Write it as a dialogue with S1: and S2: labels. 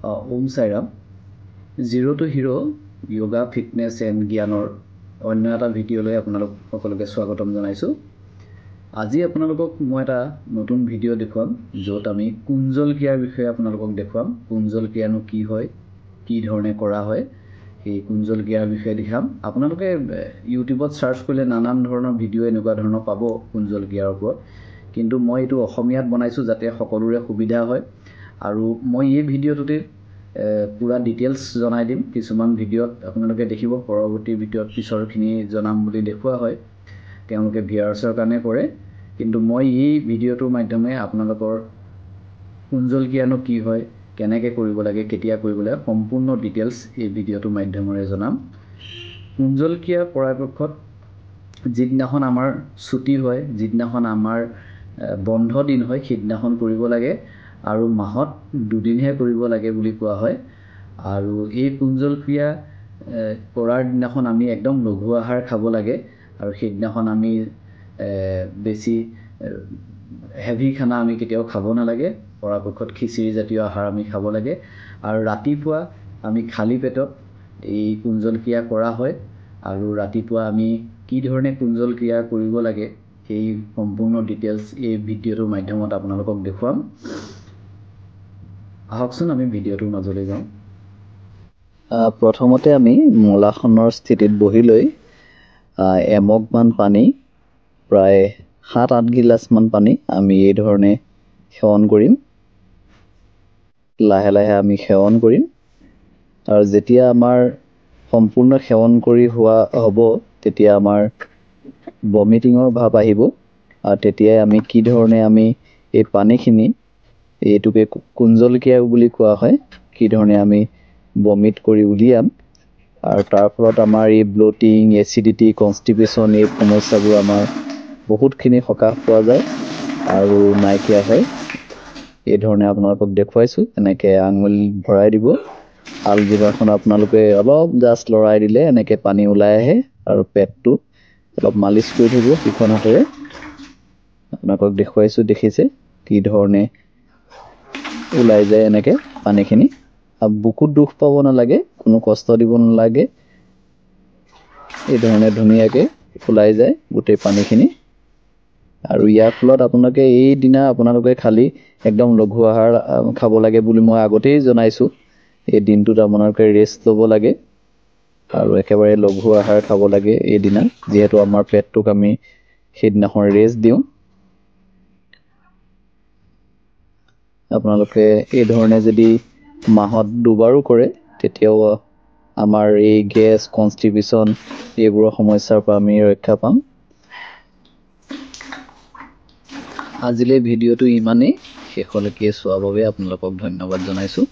S1: Om Sairam zero' to hero' yoga fitness and জ্ঞানৰ অন্য এটা ভিডিঅ'লৈ আপোনালোক সকলোকে স্বাগতম জনাইছোঁ। আজি আপোনালোকক মই এটা নতুন ভিডিঅ' দেখুৱাম য'ত আমি কুঞ্জল ক্ৰিয়াৰ বিষয়ে আপোনালোকক দেখুৱাম। কুঞ্জল ক্ৰিয়ানো কি হয়, কি ধৰণে কৰা হয়, সেই কুঞ্জল ক্ৰিয়াৰ বিষয়ে দেখাম। আপোনালোকে ইউটিউবত চাৰ্চ কৰিলে নানান ধৰণৰ ভিডিঅ' এনেকুৱা ধৰণৰ পাব কুঞ্জল ক্ৰিয়াৰ ওপৰত, কিন্তু মই এইটো অসমীয়াত বনাইছোঁ যাতে সকলোৰে সুবিধা হয়। আৰু মই এই ভিডিঅ'টোতে পুৰা ডিটেইলছ জনাই দিম। কিছুমান ভিডিঅ'ত আপোনালোকে দেখিব পৰৱৰ্তী ভিডিঅ'ত পিছৰখিনি জনাম বুলি দেখুওৱা হয়, তেওঁলোকে ভিউৱাৰ্ছৰ কাৰণে কৰে, কিন্তু মই এই ভিডিঅ'টোৰ মাধ্যমে আপোনালোকৰ কুঞ্জল ক্ৰিয়ানো কি হয়, কেনেকৈ কৰিব লাগে, কেতিয়া কৰিব লাগে, সম্পূৰ্ণ ডিটেইলছ এই ভিডিঅ'টোৰ মাধ্যমেৰে জনাম। কুঞ্জল ক্ৰিয়া পৰাপক্ষত যিদিনাখন আমাৰ ছুটি হয়, যিদিনাখন আমাৰ বন্ধ দিন হয়, সেইদিনাখন কৰিব লাগে আৰু মাহত দুদিনহে কৰিব লাগে বুলি কোৱা হয়। আৰু এই কুঞ্জল ক্ৰিয়া কৰাৰ দিনাখন আমি একদম লঘু আহাৰ খাব লাগে আৰু সেইদিনাখন আমি বেছি হেভি খানা আমি কেতিয়াও খাব নালাগে। পৰাপক্ষত খিচিৰি জাতীয় আহাৰ আমি খাব লাগে আৰু ৰাতিপুৱা আমি খালী পেটত এই কুঞ্জল ক্ৰিয়া কৰা হয়। আৰু ৰাতিপুৱা আমি কি ধৰণে কুঞ্জল ক্ৰিয়া কৰিব লাগে সেই সম্পূৰ্ণ ডিটেইলছ এই ভিডিঅ'টোৰ মাধ্যমত আপোনালোকক দেখুৱাম। আহকচোন আমি ভিডিঅ'টোৰ মাজলৈ যাওঁ। প্ৰথমতে আমি মলাসনৰ স্থিতিত বহি লৈ এমগমান পানী, প্ৰায় 7-8 গিলাচমান পানী আমি এই ধৰণে সেৱন কৰিম। লাহে লাহে আমি সেৱন কৰিম আৰু যেতিয়া আমাৰ সম্পূৰ্ণ সেৱন কৰি হোৱা হ'ব তেতিয়া আমাৰ ভমিটিঙৰ ভাৱ আহিব আৰু তেতিয়াই আমি কি ধৰণে আমি এই পানীখিনি, এইটোকে কুঞ্জল ক্ৰিয়া বুলি কোৱা হয়, কি ধৰণে আমি ভমিট কৰি উলিয়াম আৰু তাৰ ফলত আমাৰ এই ব্লটিং, এচিডিটি, কনষ্টিপেশ্যন এই সমস্যাবোৰ আমাৰ বহুতখিনি সকাহ পোৱা যায় আৰু নাইকিয়া হয়। এই ধৰণে আপোনালোকক দেখুৱাইছোঁ। এনেকৈ আঙুলি ভৰাই দিব, আলজিভাৰখন আপোনালোকে অলপ জাষ্ট লৰাই দিলে এনেকৈ পানী ওলাই আহে আৰু পেটটো অলপ মালিচ কৰি থাকিব সিখন হাতেৰে। আপোনালোকক দেখুৱাইছোঁ, দেখিছে কি ধৰণে ওলাই যায় এনেকৈ পানীখিনি। আৰু বুকুত দুখ পাব নালাগে, কোনো কষ্ট দিব নালাগে, এই ধৰণে ধুনীয়াকৈ ওলাই যায় গোটেই পানীখিনি। আৰু ইয়াৰ ফলত আপোনালোকে খালি একদম লঘু আহাৰ খাব লাগে বুলি মই আগতেই জনাইছোঁ। এই দিনটোত আপোনালোকে ৰেষ্ট ল'ব লাগে আৰু একেবাৰে লঘু আহাৰ খাব লাগে এইদিনা, যিহেতু আমাৰ পেটটোক আমি সেইদিনাখন ৰেষ্ট দিওঁ। আপোনালোকে এই ধৰণে যদি মাহত দুবাৰো কৰে তেতিয়াও আমাৰ এই গেছ, কনষ্টিপেশ্যন এইবোৰৰ সমস্যাৰ পৰা আমি ৰক্ষা পাম। আজিলৈ ভিডিঅ'টো ইমানেই। শেষলৈকে চোৱাৰ বাবে আপোনালোকক ধন্যবাদ জনাইছোঁ।